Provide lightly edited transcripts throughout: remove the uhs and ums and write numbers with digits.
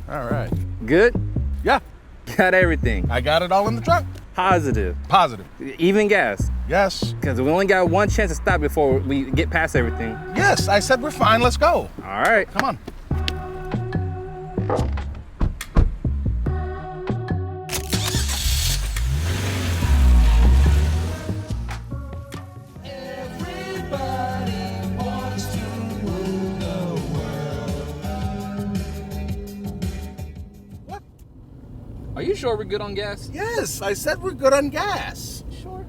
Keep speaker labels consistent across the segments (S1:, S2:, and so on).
S1: All right.
S2: Good?
S1: Yeah,
S2: Got everything.
S1: I got it all in the trunk.
S2: Positive.
S1: Positive.
S2: Even gas.
S1: Yes.
S2: Because we only got one chance to stop before we get past everything.
S1: Yes, I said we're fine. Let's go.
S2: All right.
S1: Come on.
S2: Are you sure we're good on gas?
S1: Yes, I said we're good on gas.
S2: Sure.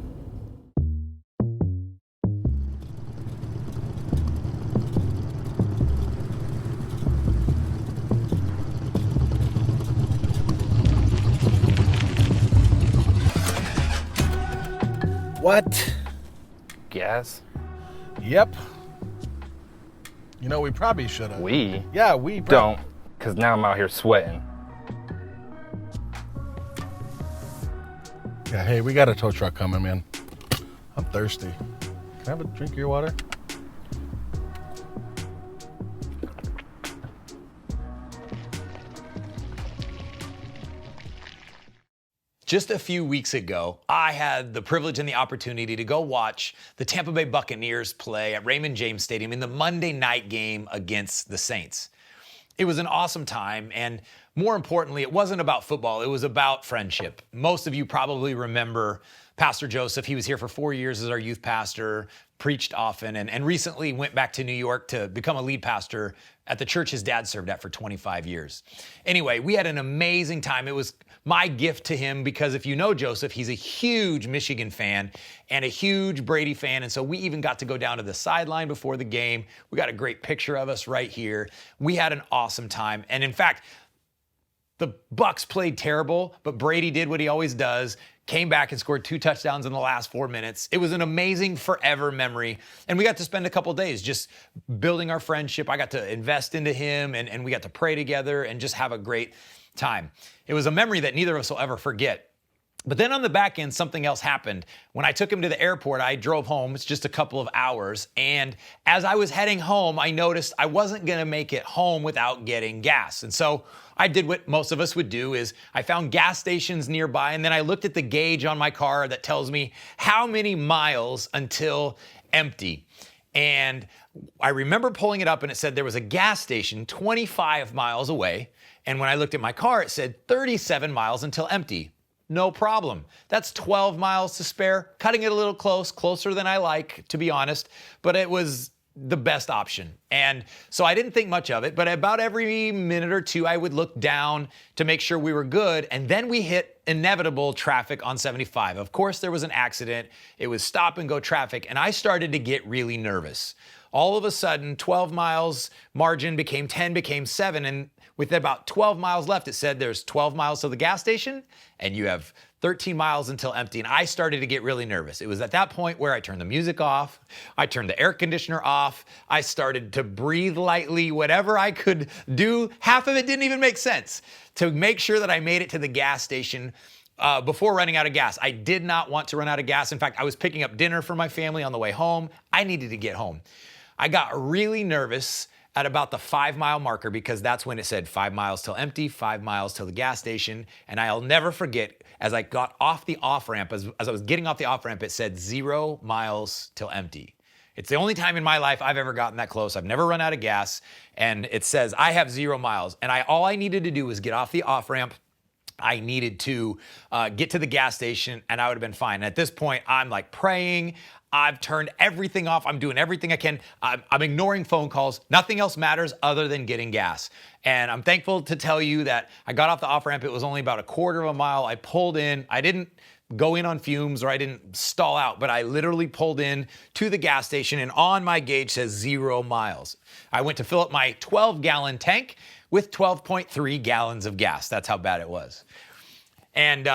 S1: What?
S2: Gas?
S1: Yep. You know, we probably should have.
S2: We?
S1: Yeah, we
S2: Don't. Because now I'm out here sweating.
S1: Yeah, hey, we got a tow truck coming, man. I'm thirsty. Can I have a drink of your water?
S3: Just a few weeks ago, I had the privilege and the opportunity to go watch the Tampa Bay Buccaneers play at Raymond James Stadium in the Monday night game against the Saints. It was an awesome time, and more importantly, it wasn't about football, it was about friendship. Most of you probably remember Pastor Joseph. He was here for 4 years as our youth pastor, preached often, and recently went back to New York to become a lead pastor at the church his dad served at for 25 years. Anyway, we had an amazing time. It was my gift to him because if you know Joseph, he's a huge Michigan fan and a huge Brady fan. And so we even got to go down to the sideline before the game. We got a great picture of us right here. We had an awesome time. And in fact, the Bucs played terrible, but Brady did what he always does, came back and scored 2 touchdowns in the last 4 minutes. It was an amazing forever memory. And we got to spend a couple days just building our friendship. I got to invest into him and we got to pray together and just have a great time. It was a memory that neither of us will ever forget. But then on the back end, something else happened. When I took him to the airport, I drove home. It's just a couple of hours. And as I was heading home, I noticed I wasn't going to make it home without getting gas. And so I did what most of us would do is I found gas stations nearby. And then I looked at the gauge on my car that tells me how many miles until empty. And I remember pulling it up and it said there was a gas station 25 miles away. And when I looked at my car, it said 37 miles until empty. No problem. That's 12 miles to spare, cutting it a little closer than I like, to be honest, but it was the best option. And so I didn't think much of it, but about every minute or two, I would look down to make sure we were good. And then we hit inevitable traffic on 75. Of course, there was an accident. It was stop and go traffic. And I started to get really nervous. All of a sudden, 12 miles margin became 10, became 7. And with about 12 miles left, it said there's 12 miles to the gas station and you have 13 miles until empty. And I started to get really nervous. It was at that point where I turned the music off. I turned the air conditioner off. I started to breathe lightly, whatever I could do. Half of it didn't even make sense to make sure that I made it to the gas station before running out of gas. I did not want to run out of gas. In fact, I was picking up dinner for my family on the way home. I needed to get home. I got really nervous at about the 5 mile marker because that's when it said 5 miles till empty, 5 miles till the gas station. And I'll never forget, as I got off the off-ramp, as I was getting off the off-ramp, it said 0 miles till empty. It's the only time in my life I've ever gotten that close. I've never run out of gas. And it says I have 0 miles. And all I needed to do was get off the off-ramp. I needed to get to the gas station and I would have been fine. And at this point, I'm like praying. I've turned everything off. I'm doing everything I can. I'm ignoring phone calls. Nothing else matters other than getting gas. And I'm thankful to tell you that I got off the off-ramp. It was only about a quarter of a mile. I pulled in. I didn't go in on fumes or I didn't stall out, but I literally pulled in to the gas station and on my gauge says 0 miles. I went to fill up my 12-gallon tank with 12.3 gallons of gas. That's how bad it was. And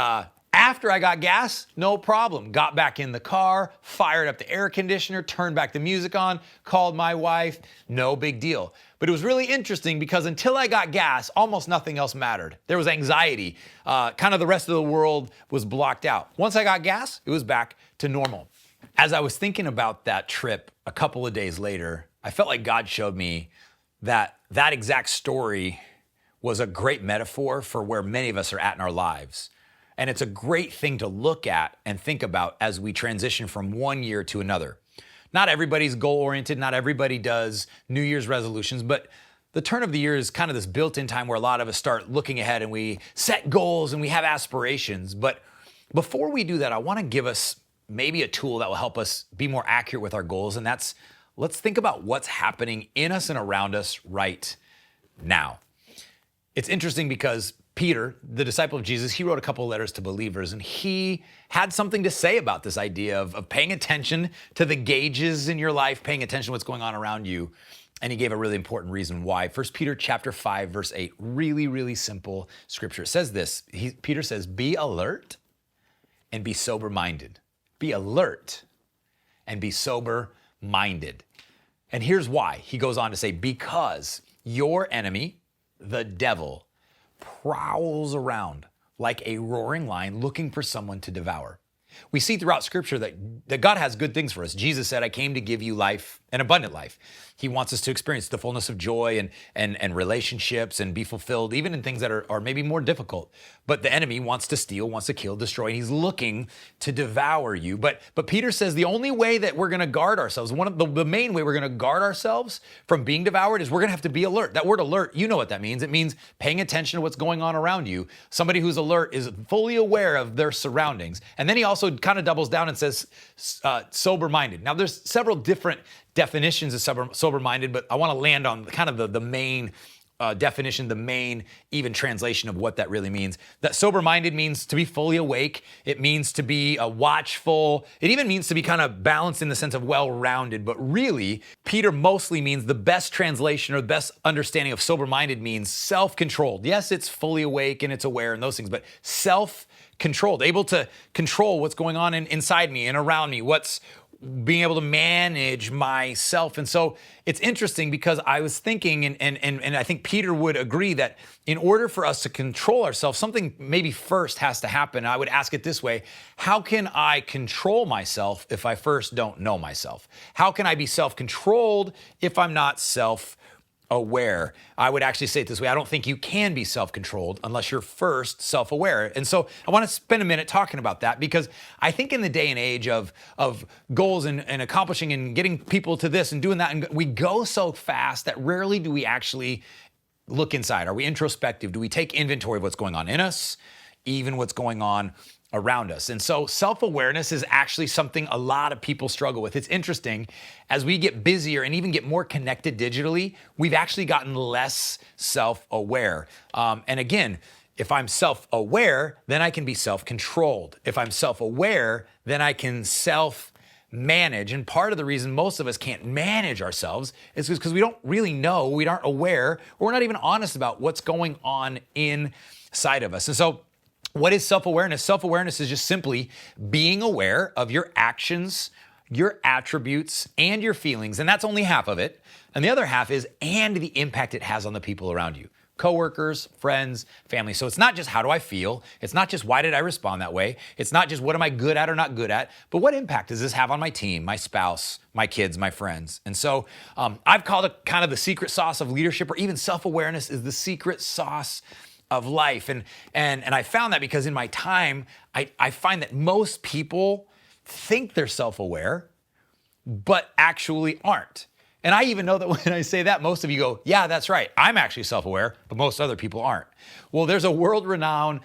S3: after I got gas, no problem. Got back in the car, fired up the air conditioner, turned back the music on, called my wife, no big deal. But it was really interesting because until I got gas, almost nothing else mattered. There was anxiety. Kind of the rest of the world was blocked out. Once I got gas, it was back to normal. As I was thinking about that trip a couple of days later, I felt like God showed me that exact story was a great metaphor for where many of us are at in our lives. And it's a great thing to look at and think about as we transition from one year to another. Not everybody's goal-oriented, not everybody does New Year's resolutions, but the turn of the year is kind of this built-in time where a lot of us start looking ahead and we set goals and we have aspirations. But before we do that, I want to give us maybe a tool that will help us be more accurate with our goals, and that's let's think about what's happening in us and around us right now. It's interesting because Peter, the disciple of Jesus, he wrote a couple of letters to believers, and he had something to say about this idea of paying attention to the gauges in your life, paying attention to what's going on around you. And he gave a really important reason why. 1 Peter chapter 5, verse 8, really, really simple scripture. It says this, Peter says, be alert and be sober-minded. Be alert and be sober-minded. And here's why. He goes on to say, because your enemy, the devil, prowls around like a roaring lion looking for someone to devour. We see throughout Scripture that God has good things for us. Jesus said, I came to give you life, an abundant life. He wants us to experience the fullness of joy and relationships and be fulfilled, even in things that are maybe more difficult. But the enemy wants to steal, wants to kill, destroy, and he's looking to devour you. But Peter says the only way that we're going to guard ourselves, one of the main way we're going to guard ourselves from being devoured is we're going to have to be alert. That word alert, you know what that means. It means paying attention to what's going on around you. Somebody who's alert is fully aware of their surroundings. And then he also kind of doubles down and says sober-minded. Now, there's several different definitions of sober-minded, but I want to land on kind of the main definition, the main even translation of what that really means. That sober-minded means to be fully awake. It means to be watchful. It even means to be kind of balanced in the sense of well-rounded. But really, Peter mostly means the best translation or the best understanding of sober-minded means self-controlled. Yes, it's fully awake and it's aware and those things, but self-controlled, able to control what's going on inside me and around me, what's being able to manage myself. And so it's interesting because I was thinking, and I think Peter would agree that in order for us to control ourselves, something maybe first has to happen. I would ask it this way: how can I control myself if I first don't know myself? How can I be self-controlled if I'm not self-aware? I would actually say it this way: I don't think you can be self-controlled unless you're first self-aware. And so I want to spend a minute talking about that, because I think in the day and age of goals and accomplishing and getting people to this and doing that, and we go so fast that rarely do we actually look inside. Are we introspective? Do we take inventory of what's going on in us, even what's going on around us? And so self-awareness is actually something a lot of people struggle with. It's interesting, as we get busier and even get more connected digitally, we've actually gotten less self-aware. And again, if I'm self-aware, then I can be self-controlled. If I'm self-aware, then I can self-manage. And part of the reason most of us can't manage ourselves is because we don't really know, we aren't aware, or we're not even honest about what's going on inside of us. And so what is self-awareness? Self-awareness is just simply being aware of your actions, your attributes, and your feelings. And that's only half of it. And the other half is, and the impact it has on the people around you. Coworkers, friends, family. So it's not just how do I feel? It's not just why did I respond that way? It's not just what am I good at or not good at? But what impact does this have on my team, my spouse, my kids, my friends? And so I've called it kind of the secret sauce of leadership, or even self-awareness is the secret sauce of life. And I found that because in my time, I find that most people think they're self-aware, but actually aren't. And I even know that when I say that, most of you go, yeah, that's right. I'm actually self-aware, but most other people aren't. Well, there's a world-renowned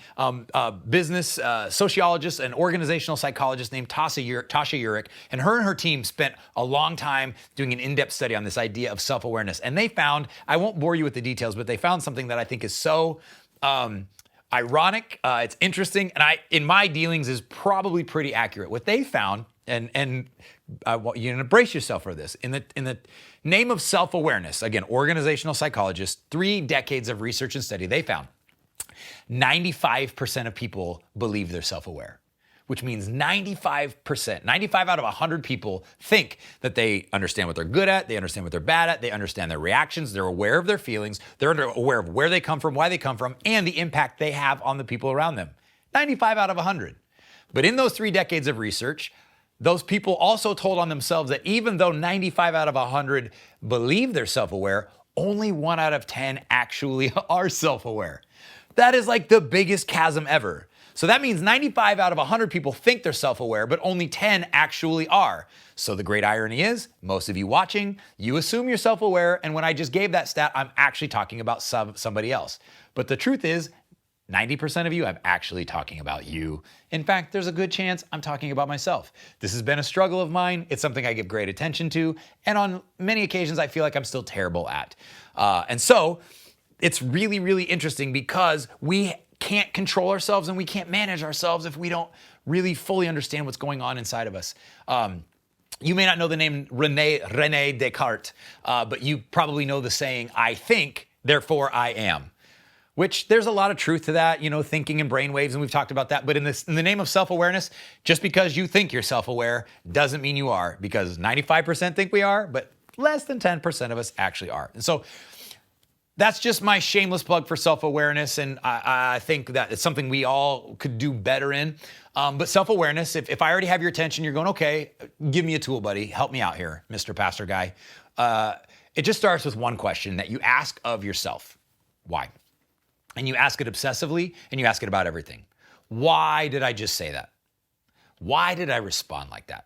S3: business sociologist and organizational psychologist named Tasha Eurich, and her team spent a long time doing an in-depth study on this idea of self-awareness. And they found, I won't bore you with the details, but they found something that I think is so ironic, it's interesting, and in my dealings is probably pretty accurate. What they found, and I want you to brace yourself for this, in the name of self-awareness, again, organizational psychologists, 3 decades of research and study, they found 95% of people believe they're self-aware, which means 95%, 95 out of 100 people think that they understand what they're good at, they understand what they're bad at, they understand their reactions, they're aware of their feelings, they're aware of where they come from, why they come from, and the impact they have on the people around them. 95 out of 100. But in those 3 decades of research, those people also told on themselves that even though 95 out of 100 believe they're self-aware, only 1 out of 10 actually are self-aware. That is like the biggest chasm ever. So that means 95 out of 100 people think they're self-aware, but only 10 actually are. So the great irony is, most of you watching, you assume you're self-aware, and when I just gave that stat, I'm actually talking about somebody else. But the truth is, 90% of you, I'm actually talking about you. In fact, there's a good chance I'm talking about myself. This has been a struggle of mine. It's something I give great attention to, and on many occasions, I feel like I'm still terrible at. And so, it's really, really interesting because we can't control ourselves and we can't manage ourselves if we don't really fully understand what's going on inside of us. You may not know the name René Descartes, but you probably know the saying, I think, therefore I am. Which there's a lot of truth to that, thinking in brainwaves, and we've talked about that. But in the name of self-awareness, just because you think you're self-aware doesn't mean you are, because 95% think we are, but less than 10% of us actually are. And so that's just my shameless plug for self-awareness, and I think that it's something we all could do better in. But self-awareness, if I already have your attention, you're going, okay, give me a tool, buddy. Help me out here, Mr. Pastor Guy. It just starts with one question that you ask of yourself. Why? And you ask it obsessively, and you ask it about everything. Why did I just say that? Why did I respond like that?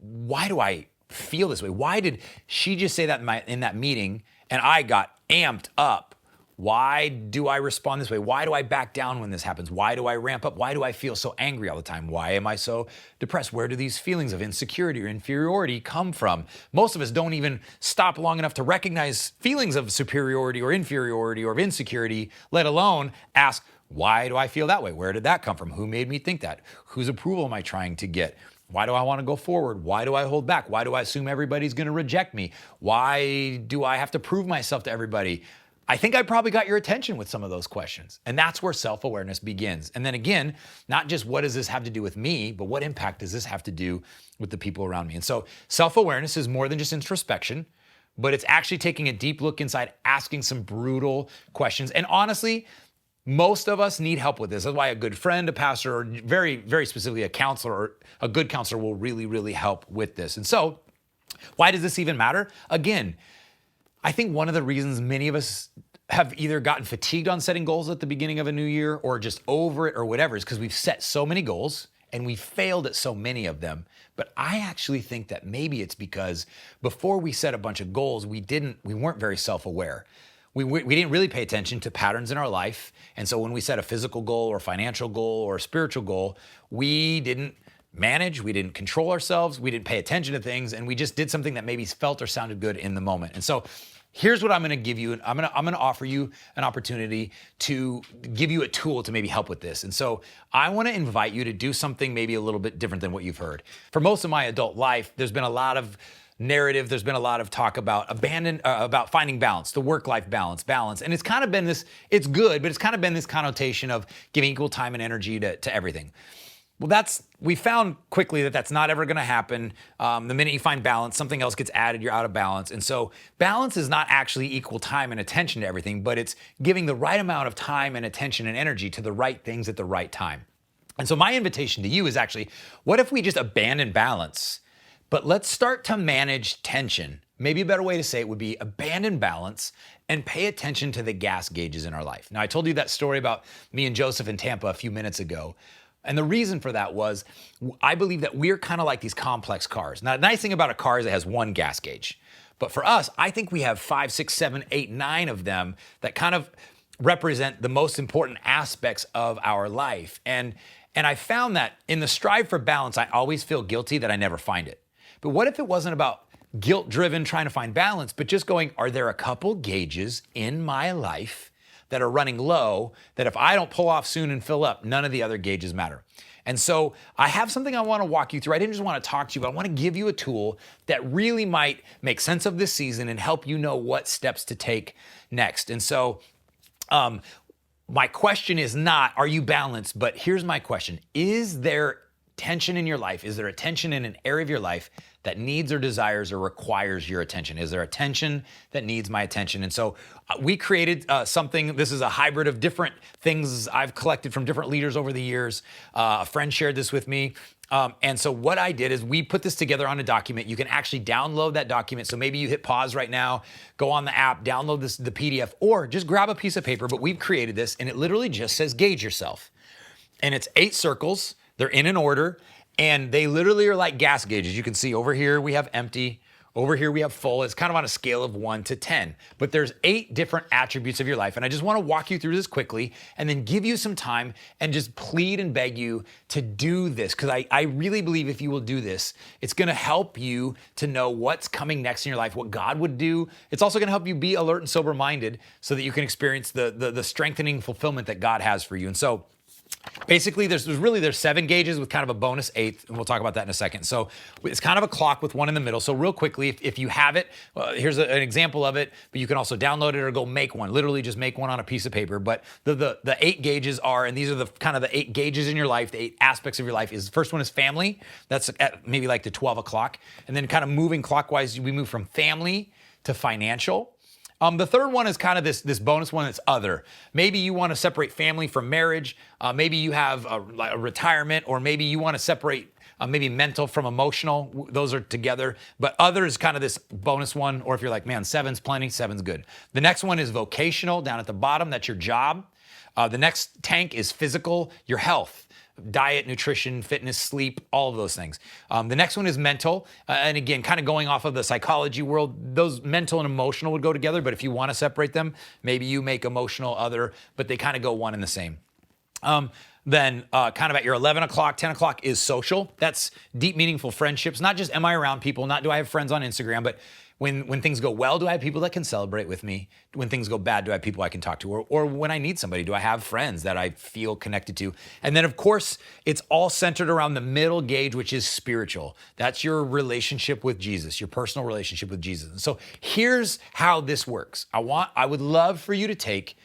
S3: Why do I feel this way? Why did she just say that in that meeting, and I got amped up? Why do I respond this way? Why do I back down when this happens? Why do I ramp up? Why do I feel so angry all the time? Why am I so depressed? Where do these feelings of insecurity or inferiority come from? Most of us don't even stop long enough to recognize feelings of superiority or inferiority or of insecurity, let alone ask, why do I feel that way? Where did that come from? Who made me think that? Whose approval am I trying to get? Why do I want to go forward? Why do I hold back? Why do I assume everybody's going to reject me? Why do I have to prove myself to everybody? I think I probably got your attention with some of those questions. And that's where self-awareness begins. And then again, not just what does this have to do with me, but what impact does this have to do with the people around me? And so self-awareness is more than just introspection, but it's actually taking a deep look inside, asking some brutal questions. And honestly, most of us need help with this. That's why a good friend, a pastor, or very, very specifically a counselor, or a good counselor will really, really help with this. And so why does this even matter? Again, I think one of the reasons many of us have either gotten fatigued on setting goals at the beginning of a new year or just over it or whatever is because we've set so many goals and we failed at so many of them. But I actually think that maybe it's because before we set a bunch of goals, we weren't very self-aware. We didn't really pay attention to patterns in our life. And so when we set a physical goal or financial goal or a spiritual goal, we didn't manage, we didn't control ourselves, we didn't pay attention to things, and we just did something that maybe felt or sounded good in the moment. And so here's what I'm going to give you. I'm going to offer you an opportunity to give you a tool to maybe help with this. And so I want to invite you to do something maybe a little bit different than what you've heard. For most of my adult life, there's been a lot of narrative. There's been a lot of talk about about finding balance, the work-life balance. And it's kind of been this, it's good, but it's kind of been this connotation of giving equal time and energy to everything. Well, we found quickly that that's not ever going to happen. The minute you find balance, something else gets added, you're out of balance. And so balance is not actually equal time and attention to everything, but it's giving the right amount of time and attention and energy to the right things at the right time. And so my invitation to you is actually, what if we just abandon balance, but let's start to manage tension? Maybe a better way to say it would be abandon balance and pay attention to the gas gauges in our life. Now, I told you that story about me and Joseph in Tampa a few minutes ago. And the reason for that was, I believe that we're kind of like these complex cars. Now, the nice thing about a car is it has one gas gauge. But for us, I think we have 5, 6, 7, 8, 9 of them that kind of represent the most important aspects of our life. And I found that in the strive for balance, I always feel guilty that I never find it. But what if it wasn't about guilt-driven trying to find balance, but just going, are there a couple gauges in my life that are running low, that if I don't pull off soon and fill up, none of the other gauges matter? And so I have something I want to walk you through. I didn't just want to talk to you, but I want to give you a tool that really might make sense of this season and help you know what steps to take next. And so my question is not, are you balanced? But here's my question. Is there tension in your life? Is there a tension in an area of your life that needs or desires or requires your attention? Is there a tension that needs my attention? And so we created something. This is a hybrid of different things I've collected from different leaders over the years. A friend shared this with me. And so what I did is we put this together on a document. You can actually download that document. So maybe you hit pause right now, go on the app, download the PDF, or just grab a piece of paper. But we've created this, and it literally just says gauge yourself. And it's 8 circles. They're in an order, and they literally are like gas gauges. You can see over here we have empty. Over here we have full. It's kind of on a scale of 1 to 10. But there's 8 different attributes of your life. And I just want to walk you through this quickly and then give you some time and just plead and beg you to do this. Because I really believe if you will do this, it's going to help you to know what's coming next in your life, what God would do. It's also going to help you be alert and sober-minded so that you can experience the strengthening fulfillment that God has for you. And so basically, there's 7 gauges with kind of a bonus 8th, and we'll talk about that in a second. So it's kind of a clock with one in the middle. So real quickly, if you have it, here's an example of it, but you can also download it or go make one. Literally just make one on a piece of paper. But the 8 gauges are, and these are the kind of the 8 gauges in your life, the 8 aspects of your life. Is the first one is family. That's at maybe like the 12 o'clock. And then kind of moving clockwise, we move from family to financial. The third one is kind of this bonus one that's other. Maybe you want to separate family from marriage. Maybe you have a retirement, or maybe you want to separate maybe mental from emotional. Those are together. But other is kind of this bonus one, or if you're like, man, 7's plenty, 7's good. The next one is vocational, down at the bottom. That's your job. The next tank is physical, your health. Diet, nutrition, fitness, sleep, all of those things. The next one is mental. And again, kind of going off of the psychology world, those mental and emotional would go together. But if you want to separate them, maybe you make emotional other, but they kind of go one and the same. Then kind of at your 11 o'clock, 10 o'clock is social. That's deep, meaningful friendships. Not just am I around people, not do I have friends on Instagram, but when things go well, do I have people that can celebrate with me? When things go bad, do I have people I can talk to? Or when I need somebody, do I have friends that I feel connected to? And then, of course, it's all centered around the middle gauge, which is spiritual. That's your relationship with Jesus, your personal relationship with Jesus. And so here's how this works. I would love for you to take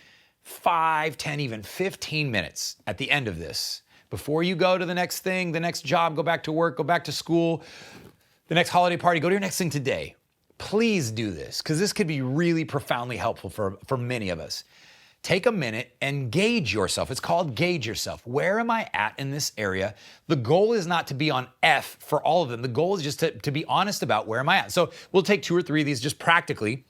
S3: 5, 10, even 15 minutes at the end of this, before you go to the next thing, the next job, go back to work, go back to school, the next holiday party, go to your next thing today. Please do this, because this could be really profoundly helpful for many of us. Take a minute and gauge yourself. It's called gauge yourself. Where am I at in this area? The goal is not to be on F for all of them. The goal is just to be honest about where am I at. So we'll take 2 or 3 of these just practically.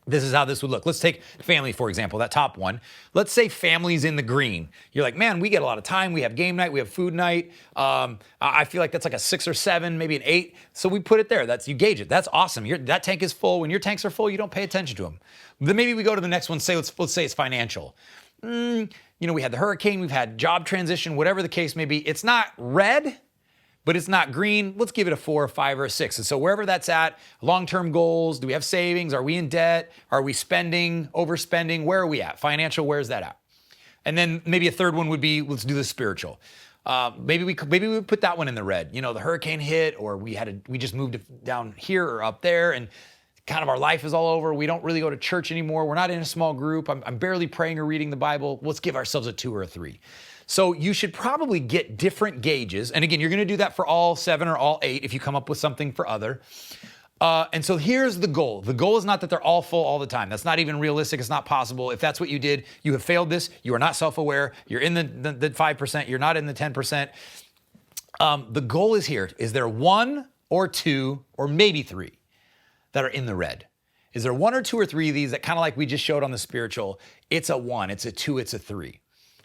S3: This is how this would look. Let's take family, for example, that top one. Let's say family's in the green. You're like, man, we get a lot of time. We have game night. We have food night. I feel like that's like a 6 or 7, maybe an 8. So we put it there. You gauge it. That's awesome. That tank is full. When your tanks are full, you don't pay attention to them. Then maybe we go to the next one. Let's say it's financial. We had the hurricane. We've had job transition, whatever the case may be. It's not red, but it's not green. Let's give it a 4, a 5, or a 6. And so wherever that's at, long-term goals, do we have savings? Are we in debt? Are we spending, overspending? Where are we at? Financial, where's that at? And then maybe a third one would be, let's do the spiritual. Maybe we would put that one in the red. The hurricane hit, or we just moved down here or up there, and kind of our life is all over. We don't really go to church anymore. We're not in a small group. I'm barely praying or reading the Bible. Let's give ourselves a 2 or a 3. So you should probably get different gauges. And again, you're going to do that for all 7 or all 8 if you come up with something for other. And so here's the goal. The goal is not that they're all full all the time. That's not even realistic. It's not possible. If that's what you did, you have failed this. You are not self-aware. You're in the 5%. You're not in the 10%. The goal is here. Is there 1 or 2 or maybe 3 that are in the red? Is there 1 or 2 or 3 of these that kind of like we just showed on the spiritual? It's a 1, it's a 2, it's a 3.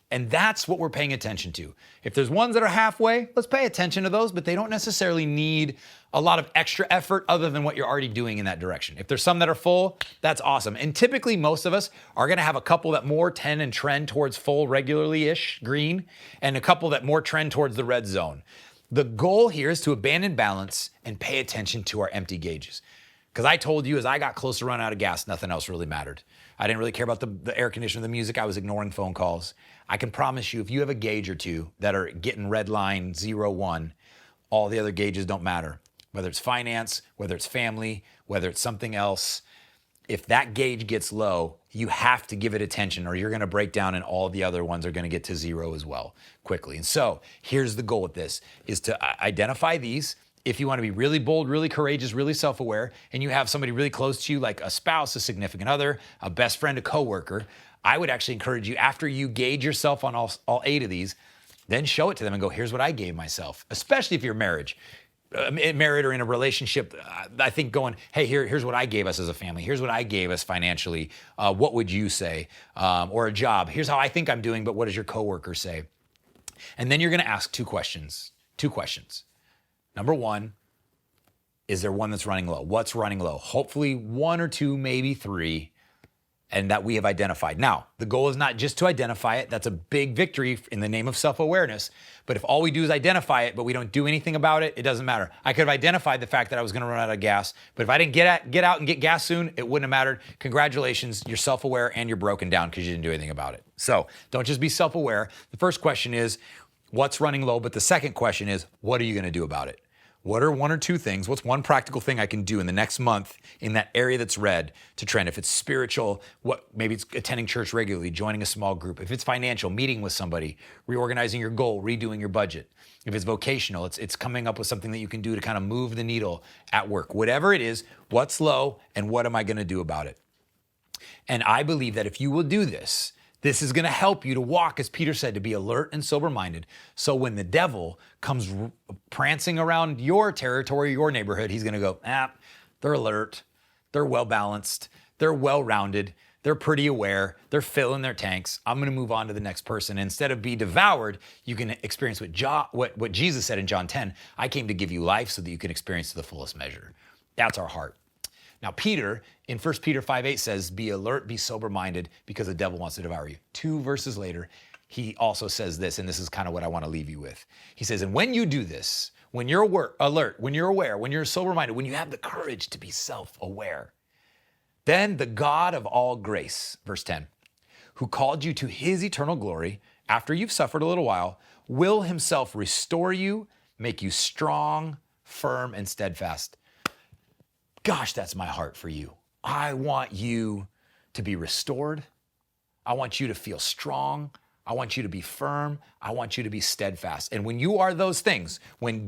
S3: And that's what we're paying attention to. If there's ones that are halfway, let's pay attention to those, but they don't necessarily need a lot of extra effort other than what you're already doing in that direction. If there's some that are full, that's awesome. And typically most of us are gonna have a couple that more tend and trend towards full regularly-ish green, and a couple that more trend towards the red zone. The goal here is to abandon balance and pay attention to our empty gauges. Because I told you as I got close to run out of gas, nothing else really mattered. I didn't really care about the air conditioner, the music. I was ignoring phone calls. I can promise you, if you have a gauge or 2 that are getting red line 0, 1, all the other gauges don't matter. Whether it's finance, whether it's family, whether it's something else, if that gauge gets low, you have to give it attention or you're going to break down and all the other ones are going to get to zero as well quickly. And so here's the goal with this is to identify these. If you want to be really bold, really courageous, really self-aware, and you have somebody really close to you, like a spouse, a significant other, a best friend, a coworker, I would actually encourage you, after you gauge yourself on all 8 of these, then show it to them and go, here's what I gave myself, especially if you're married or in a relationship. I think going, hey, here's what I gave us as a family. Here's what I gave us financially. What would you say? Or a job. Here's how I think I'm doing, but what does your coworker say? And then you're going to ask 2 questions. 2 questions. Number 1, is there one that's running low? What's running low? Hopefully 1 or 2, maybe 3, and that we have identified. Now, the goal is not just to identify it. That's a big victory in the name of self-awareness. But if all we do is identify it, but we don't do anything about it, it doesn't matter. I could have identified the fact that I was going to run out of gas, but if I didn't get out and get gas soon, it wouldn't have mattered. Congratulations, you're self-aware and you're broken down because you didn't do anything about it. So don't just be self-aware. The first question is, what's running low? But the second question is, what are you going to do about it? What are 1 or 2 things? What's one practical thing I can do in the next month in that area that's red to trend? If it's spiritual, maybe it's attending church regularly, joining a small group. If it's financial, meeting with somebody, reorganizing your goal, redoing your budget. If it's vocational, it's coming up with something that you can do to kind of move the needle at work. Whatever it is, what's low and what am I going to do about it? And I believe that if you will do this, this is going to help you to walk, as Peter said, to be alert and sober-minded. So when the devil comes prancing around your territory, your neighborhood, he's going to go, they're alert, they're well-balanced, they're well-rounded, they're pretty aware, they're filling their tanks. I'm going to move on to the next person. Instead of be devoured, you can experience what Jesus said in John 10, I came to give you life so that you can experience to the fullest measure. That's our heart. Now, Peter, in 1 Peter 5:8 says, be alert, be sober-minded, because the devil wants to devour you. 2 verses later, he also says this, and this is kind of what I want to leave you with. He says, and when you do this, when you're alert, when you're aware, when you're sober-minded, when you have the courage to be self-aware, then the God of all grace, verse 10, who called you to his eternal glory, after you've suffered a little while, will himself restore you, make you strong, firm, and steadfast. Gosh, that's my heart for you. I want you to be restored. I want you to feel strong. I want you to be firm. I want you to be steadfast. And when you are those things, when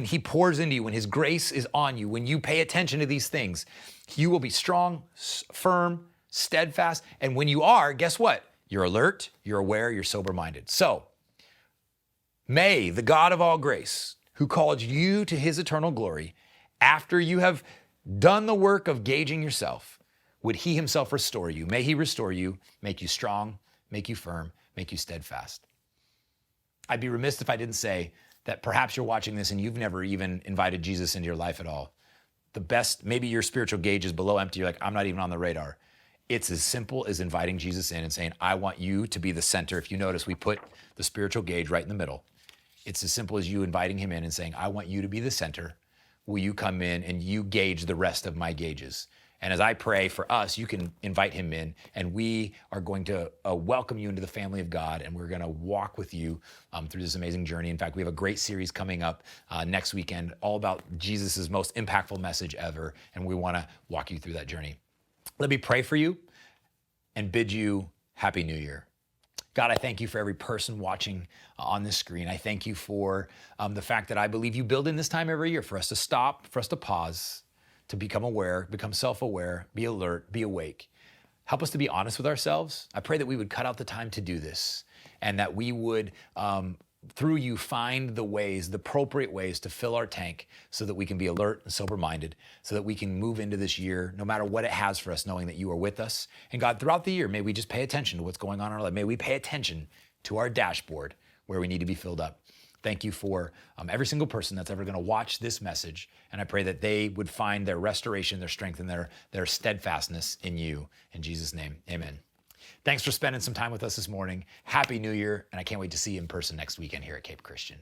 S3: he pours into you, when his grace is on you, when you pay attention to these things, you will be strong, firm, steadfast. And when you are, guess what? You're alert, you're aware, you're sober-minded. So, may the God of all grace, who called you to his eternal glory, after you have done the work of gauging yourself, would he himself restore you? May he restore you, make you strong, make you firm, make you steadfast. I'd be remiss if I didn't say that perhaps you're watching this and you've never even invited Jesus into your life at all. The best, maybe your spiritual gauge is below empty. You're like, I'm not even on the radar. It's as simple as inviting Jesus in and saying, I want you to be the center. If you notice, we put the spiritual gauge right in the middle. It's as simple as you inviting him in and saying, I want you to be the center. Will you come in and you gauge the rest of my gauges? And as I pray for us, you can invite him in, and we are going to welcome you into the family of God, and we're going to walk with you through this amazing journey. In fact, we have a great series coming up next weekend all about Jesus' most impactful message ever, and we want to walk you through that journey. Let me pray for you and bid you Happy New Year. God, I thank you for every person watching on this screen. I thank you for the fact that I believe you build in this time every year for us to stop, for us to pause, to become aware, become self-aware, be alert, be awake. Help us to be honest with ourselves. I pray that we would cut out the time to do this and that we would, through you, find the ways, the appropriate ways to fill our tank so that we can be alert and sober-minded, so that we can move into this year, no matter what it has for us, knowing that you are with us. And God, throughout the year, may we just pay attention to what's going on in our life. May we pay attention to our dashboard where we need to be filled up. Thank you for every single person that's ever going to watch this message. And I pray that they would find their restoration, their strength, and their steadfastness in you. In Jesus' name, amen. Thanks for spending some time with us this morning. Happy New Year, and I can't wait to see you in person next weekend here at Cape Christian.